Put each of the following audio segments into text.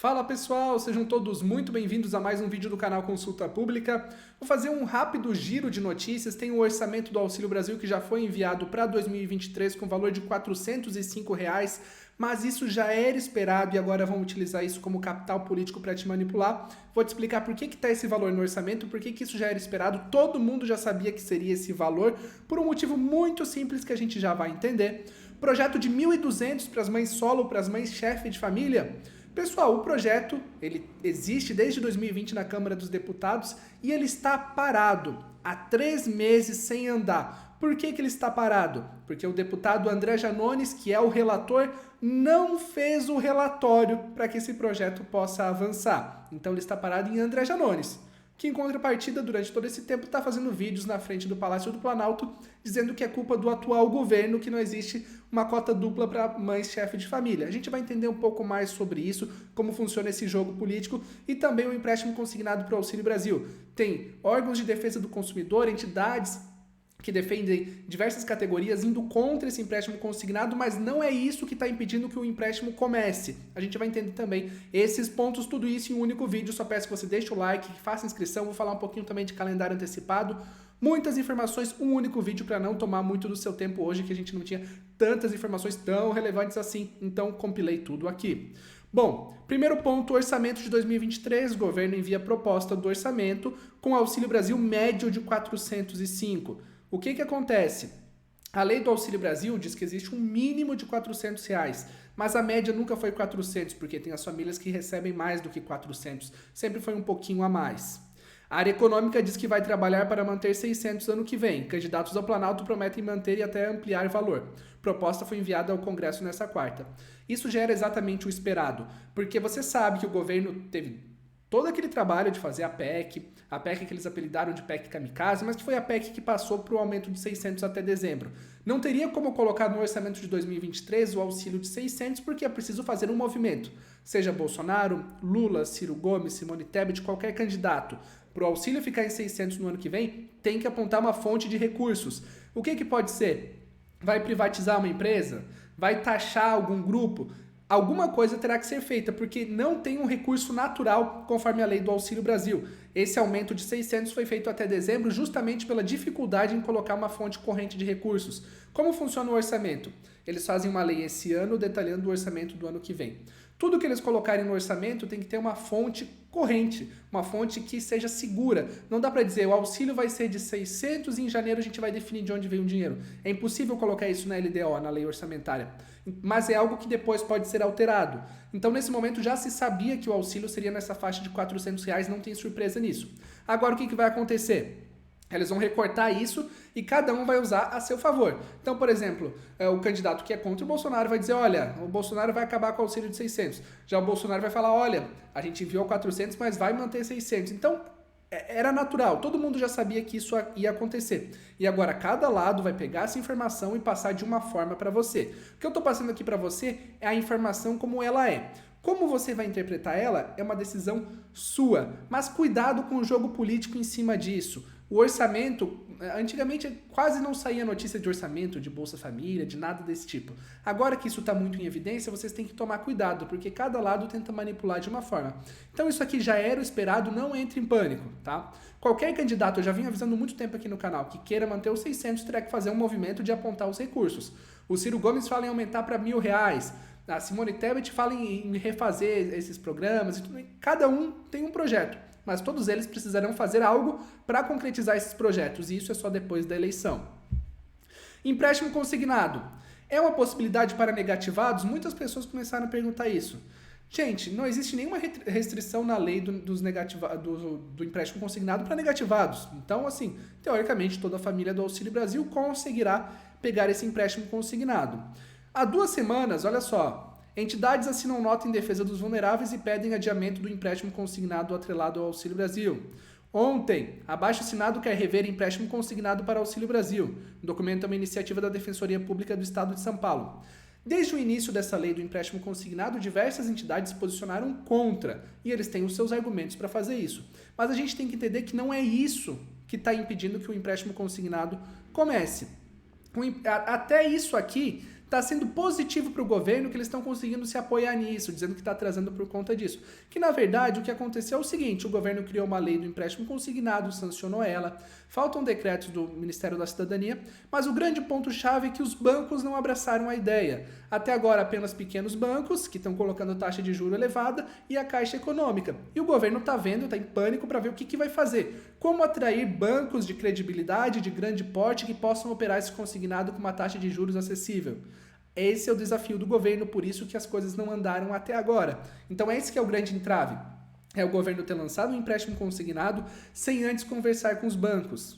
Fala pessoal, sejam todos muito bem-vindos a mais um vídeo do canal Consulta Pública. Vou fazer um rápido giro de notícias. Tem o orçamento do Auxílio Brasil que já foi enviado para 2023 com valor de R$ 405, mas isso já era esperado e agora vão utilizar isso como capital político para te manipular. Vou te explicar por que está esse valor no orçamento, por que isso já era esperado, todo mundo já sabia que seria esse valor, por um motivo muito simples que a gente já vai entender. Projeto de R$ 1.200 para as mães solo, para as mães chefe de família. Pessoal, o projeto ele existe desde 2020 na Câmara dos Deputados e ele está parado há 3 meses sem andar. Por que ele está parado? Porque o deputado André Janones, que é o relator, não fez o relatório para que esse projeto possa avançar. Então ele está parado em André Janones, que em contrapartida, durante todo esse tempo, está fazendo vídeos na frente do Palácio do Planalto, dizendo que é culpa do atual governo, que não existe uma cota dupla para mães chefe de família. A gente vai entender um pouco mais sobre isso, como funciona esse jogo político e também o empréstimo consignado para o Auxílio Brasil. Tem órgãos de defesa do consumidor, entidades que defendem diversas categorias indo contra esse empréstimo consignado, mas não é isso que está impedindo que o empréstimo comece. A gente vai entender também esses pontos, tudo isso em um único vídeo. Só peço que você deixe o like, que faça inscrição, vou falar um pouquinho também de calendário antecipado. Muitas informações, um único vídeo para não tomar muito do seu tempo hoje, que a gente não tinha tantas informações tão relevantes assim, então compilei tudo aqui. Bom, primeiro ponto, orçamento de 2023, o governo envia proposta do orçamento com Auxílio Brasil médio de 405. O que acontece? A lei do Auxílio Brasil diz que existe um mínimo de R$ 400, mas a média nunca foi 400, porque tem as famílias que recebem mais do que 400, sempre foi um pouquinho a mais. A área econômica diz que vai trabalhar para manter 600 ano que vem. Candidatos ao Planalto prometem manter e até ampliar valor. Proposta foi enviada ao Congresso nessa quarta. Isso já era exatamente o esperado, porque você sabe que o governo teve todo aquele trabalho de fazer a PEC que eles apelidaram de PEC Kamikaze, mas que foi a PEC que passou para o aumento de 600 até dezembro. Não teria como colocar no orçamento de 2023 o auxílio de 600, porque é preciso fazer um movimento. Seja Bolsonaro, Lula, Ciro Gomes, Simone Tebet, qualquer candidato. Para o auxílio ficar em 600 no ano que vem, tem que apontar uma fonte de recursos. O que pode ser? Vai privatizar uma empresa? Vai taxar algum grupo? Alguma coisa terá que ser feita, porque não tem um recurso natural conforme a lei do Auxílio Brasil. Esse aumento de 600 foi feito até dezembro justamente pela dificuldade em colocar uma fonte corrente de recursos. Como funciona o orçamento? Eles fazem uma lei esse ano detalhando o orçamento do ano que vem. Tudo que eles colocarem no orçamento tem que ter uma fonte corrente, uma fonte que seja segura. Não dá para dizer o auxílio vai ser de 600 e em janeiro a gente vai definir de onde vem o dinheiro. É impossível colocar isso na LDO, na lei orçamentária. Mas é algo que depois pode ser alterado. Então, nesse momento, já se sabia que o auxílio seria nessa faixa de R$ 400, não tem surpresa nisso. Agora, o que vai acontecer? Eles vão recortar isso e cada um vai usar a seu favor. Então, por exemplo, o candidato que é contra o Bolsonaro vai dizer, olha, o Bolsonaro vai acabar com o auxílio de 600. Já o Bolsonaro vai falar, olha, a gente enviou 400, mas vai manter 600. Então, era natural, todo mundo já sabia que isso ia acontecer. E agora, cada lado vai pegar essa informação e passar de uma forma para você. O que eu estou passando aqui para você é a informação como ela é. Como você vai interpretar ela é uma decisão sua, mas cuidado com o jogo político em cima disso. O orçamento, antigamente quase não saía notícia de orçamento, de Bolsa Família, de nada desse tipo. Agora que isso está muito em evidência, vocês têm que tomar cuidado, porque cada lado tenta manipular de uma forma. Então isso aqui já era o esperado, não entre em pânico, tá? Qualquer candidato, eu já vim avisando muito tempo aqui no canal, que queira manter os 600, terá que fazer um movimento de apontar os recursos. O Ciro Gomes fala em aumentar para R$ 1.000, a Simone Tebet fala em refazer esses programas, e tudo. Cada um tem um projeto. Mas todos eles precisarão fazer algo para concretizar esses projetos, e isso é só depois da eleição. Empréstimo consignado. É uma possibilidade para negativados? Muitas pessoas começaram a perguntar isso. Gente, não existe nenhuma restrição na lei do empréstimo consignado para negativados. Então, assim, teoricamente, toda a família do Auxílio Brasil conseguirá pegar esse empréstimo consignado. Há 2 semanas, olha só, entidades assinam nota em defesa dos vulneráveis e pedem adiamento do empréstimo consignado atrelado ao Auxílio Brasil. Ontem, abaixo-assinado quer rever empréstimo consignado para Auxílio Brasil. O documento é uma iniciativa da Defensoria Pública do Estado de São Paulo. Desde o início dessa lei do empréstimo consignado, diversas entidades se posicionaram contra, e eles têm os seus argumentos para fazer isso. Mas a gente tem que entender que não é isso que está impedindo que o empréstimo consignado comece. Até isso aqui está sendo positivo para o governo que eles estão conseguindo se apoiar nisso, dizendo que está atrasando por conta disso. Que na verdade o que aconteceu é o seguinte, o governo criou uma lei do empréstimo consignado, sancionou ela, faltam decretos do Ministério da Cidadania, mas o grande ponto-chave é que os bancos não abraçaram a ideia. Até agora apenas pequenos bancos que estão colocando taxa de juros elevada e a Caixa Econômica. E o governo está vendo, está em pânico para ver o que vai fazer. Como atrair bancos de credibilidade, de grande porte, que possam operar esse consignado com uma taxa de juros acessível. Esse é o desafio do governo, por isso que as coisas não andaram até agora. Então esse que é o grande entrave. É o governo ter lançado um empréstimo consignado sem antes conversar com os bancos.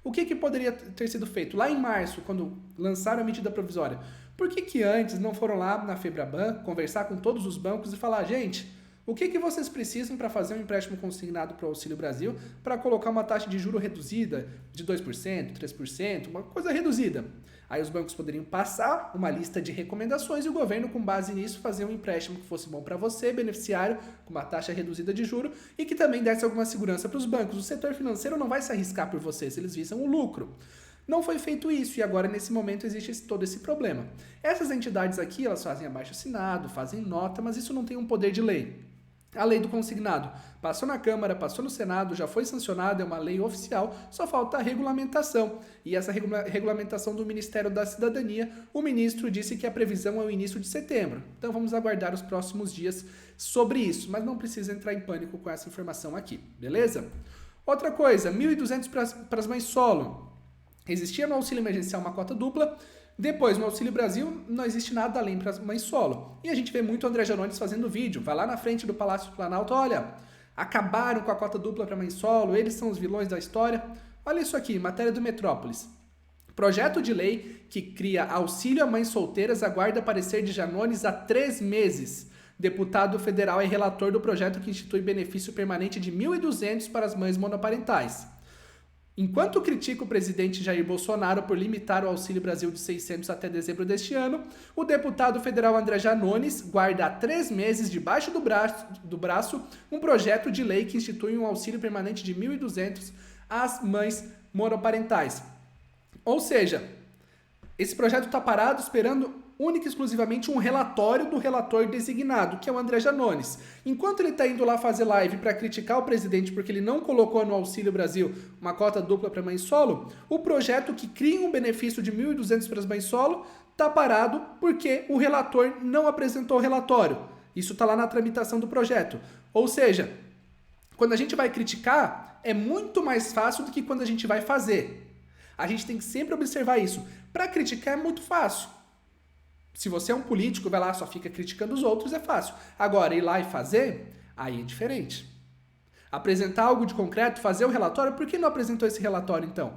O que poderia ter sido feito? Lá em março, quando lançaram a medida provisória, por que antes não foram lá na Febraban conversar com todos os bancos e falar, gente, o que vocês precisam para fazer um empréstimo consignado para o Auxílio Brasil para colocar uma taxa de juro reduzida de 2%, 3%, uma coisa reduzida? Aí os bancos poderiam passar uma lista de recomendações e o governo, com base nisso, fazer um empréstimo que fosse bom para você, beneficiário, com uma taxa reduzida de juro e que também desse alguma segurança para os bancos. O setor financeiro não vai se arriscar por você se eles visam o lucro. Não foi feito isso e agora, nesse momento, existe todo esse problema. Essas entidades aqui, elas fazem abaixo-assinado, fazem nota, mas isso não tem um poder de lei. A lei do consignado passou na Câmara, passou no Senado, já foi sancionada, é uma lei oficial, só falta a regulamentação. E essa regulamentação do Ministério da Cidadania, o ministro disse que a previsão é o início de setembro. Então vamos aguardar os próximos dias sobre isso, mas não precisa entrar em pânico com essa informação aqui, beleza? Outra coisa, 1.200 para as mães solo. Existia no auxílio emergencial uma cota dupla. Depois, no Auxílio Brasil, não existe nada além para as mães solo. E a gente vê muito o André Janones fazendo vídeo. Vai lá na frente do Palácio do Planalto, olha, acabaram com a cota dupla para mãe solo, eles são os vilões da história. Olha isso aqui, matéria do Metrópolis. Projeto de lei que cria auxílio a mães solteiras aguarda parecer de Janones há 3 meses. Deputado federal é relator do projeto que institui benefício permanente de 1.200 para as mães monoparentais. Enquanto critica o presidente Jair Bolsonaro por limitar o Auxílio Brasil de 600 até dezembro deste ano, o deputado federal André Janones guarda há 3 meses debaixo do braço um projeto de lei que institui um auxílio permanente de 1.200 às mães monoparentais. Ou seja, esse projeto está parado esperando única e exclusivamente um relatório do relator designado, que é o André Janones. Enquanto ele está indo lá fazer live para criticar o presidente porque ele não colocou no Auxílio Brasil uma cota dupla para mãe solo, o projeto que cria um benefício de 1.200 para as mães solo está parado porque o relator não apresentou o relatório. Isso está lá na tramitação do projeto. Ou seja, quando a gente vai criticar, é muito mais fácil do que quando a gente vai fazer. A gente tem que sempre observar isso. Para criticar é muito fácil. Se você é um político, vai lá, só fica criticando os outros, é fácil. Agora, ir lá e fazer, aí é diferente. Apresentar algo de concreto, fazer o relatório, por que não apresentou esse relatório, então?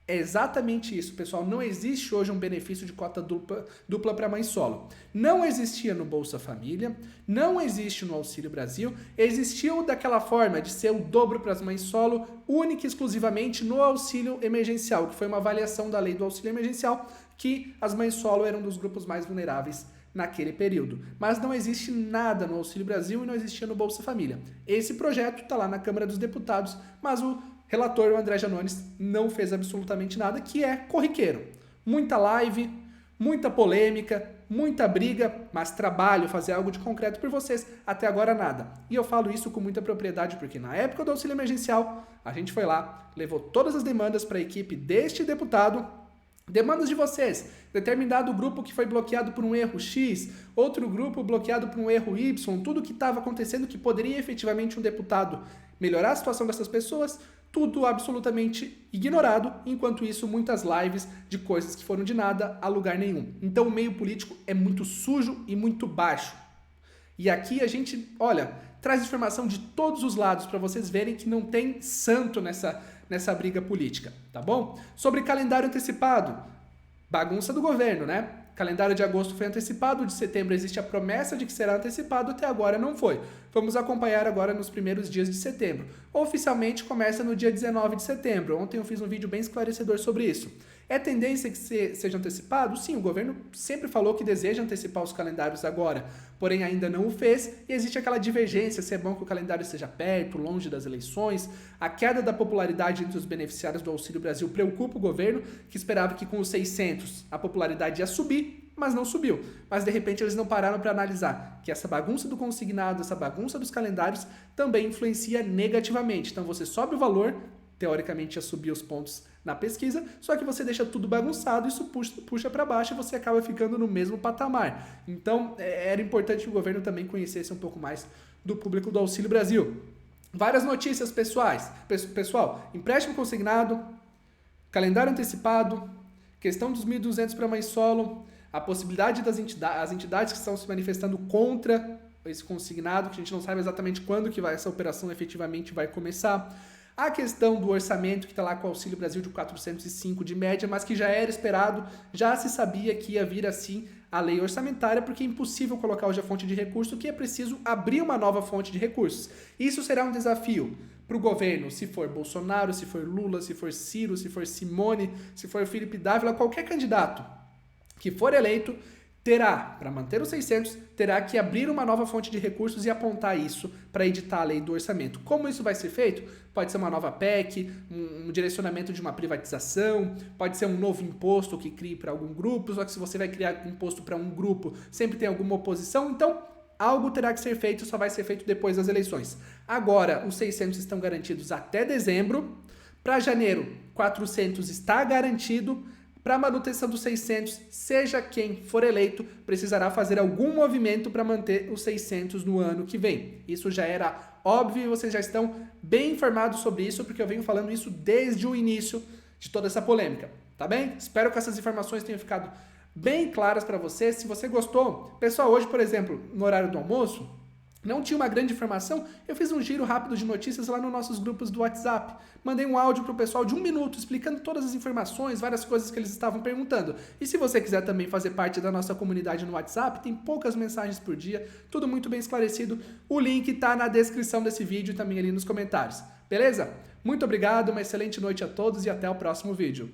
É exatamente isso, pessoal. Não existe hoje um benefício de cota dupla para mãe solo. Não existia no Bolsa Família, não existe no Auxílio Brasil, existiu daquela forma de ser o dobro para as mães solo, única e exclusivamente no auxílio emergencial, que foi uma avaliação da lei do auxílio emergencial, que as mães solo eram dos grupos mais vulneráveis naquele período. Mas não existe nada no Auxílio Brasil e não existia no Bolsa Família. Esse projeto está lá na Câmara dos Deputados, mas o relator, o André Janones, não fez absolutamente nada, que é corriqueiro. Muita live, muita polêmica, muita briga, mas trabalho, fazer algo de concreto por vocês, até agora nada. E eu falo isso com muita propriedade, porque na época do auxílio emergencial, a gente foi lá, levou todas as demandas para a equipe deste deputado, demandas de vocês, determinado grupo que foi bloqueado por um erro X, outro grupo bloqueado por um erro Y, tudo que estava acontecendo que poderia efetivamente um deputado melhorar a situação dessas pessoas, tudo absolutamente ignorado, enquanto isso muitas lives de coisas que foram de nada a lugar nenhum. Então o meio político é muito sujo e muito baixo. E aqui a gente, olha, traz informação de todos os lados para vocês verem que não tem santo nessa briga política, tá bom? Sobre calendário antecipado, bagunça do governo, né? Calendário de agosto foi antecipado, de setembro existe a promessa de que será antecipado, até agora não foi. Vamos acompanhar agora nos primeiros dias de setembro. Oficialmente começa no dia 19 de setembro. Ontem eu fiz um vídeo bem esclarecedor sobre isso. É tendência que seja antecipado? Sim, o governo sempre falou que deseja antecipar os calendários agora, porém ainda não o fez e existe aquela divergência se é bom que o calendário esteja perto, longe das eleições. A queda da popularidade entre os beneficiários do Auxílio Brasil preocupa o governo, que esperava que com os 600 a popularidade ia subir, mas não subiu. Mas de repente eles não pararam para analisar que essa bagunça do consignado, essa bagunça dos calendários também influencia negativamente. Então você sobe o valor, teoricamente ia subir os pontos na pesquisa, só que você deixa tudo bagunçado, isso puxa para baixo e você acaba ficando no mesmo patamar. Então era importante que o governo também conhecesse um pouco mais do público do Auxílio Brasil. Várias notícias pessoal, empréstimo consignado, calendário antecipado, questão dos 1.200 para mãe solo, a possibilidade das entidades que estão se manifestando contra esse consignado, que a gente não sabe exatamente quando que essa operação efetivamente vai começar. A questão do orçamento, que está lá com o Auxílio Brasil de 405 de média, mas que já era esperado, já se sabia que ia vir assim a lei orçamentária, porque é impossível colocar hoje a fonte de recurso, que é preciso abrir uma nova fonte de recursos. Isso será um desafio para o governo, se for Bolsonaro, se for Lula, se for Ciro, se for Simone, se for Felipe Dávila, qualquer candidato que for eleito, terá, para manter os 600, terá que abrir uma nova fonte de recursos e apontar isso para editar a lei do orçamento. Como isso vai ser feito? Pode ser uma nova PEC, um direcionamento de uma privatização, pode ser um novo imposto que crie para algum grupo, só que se você vai criar imposto para um grupo, sempre tem alguma oposição, então algo terá que ser feito, só vai ser feito depois das eleições. Agora, os 600 estão garantidos até dezembro, para janeiro, 400 está garantido. Para a manutenção dos 600, seja quem for eleito, precisará fazer algum movimento para manter os 600 no ano que vem. Isso já era óbvio e vocês já estão bem informados sobre isso, porque eu venho falando isso desde o início de toda essa polêmica, tá bem? Espero que essas informações tenham ficado bem claras para você. Se você gostou, pessoal, hoje, por exemplo, no horário do almoço, não tinha uma grande informação, eu fiz um giro rápido de notícias lá nos nossos grupos do WhatsApp. Mandei um áudio pro pessoal de 1 minuto, explicando todas as informações, várias coisas que eles estavam perguntando. E se você quiser também fazer parte da nossa comunidade no WhatsApp, tem poucas mensagens por dia, tudo muito bem esclarecido. O link tá na descrição desse vídeo e também ali nos comentários. Beleza? Muito obrigado, uma excelente noite a todos e até o próximo vídeo.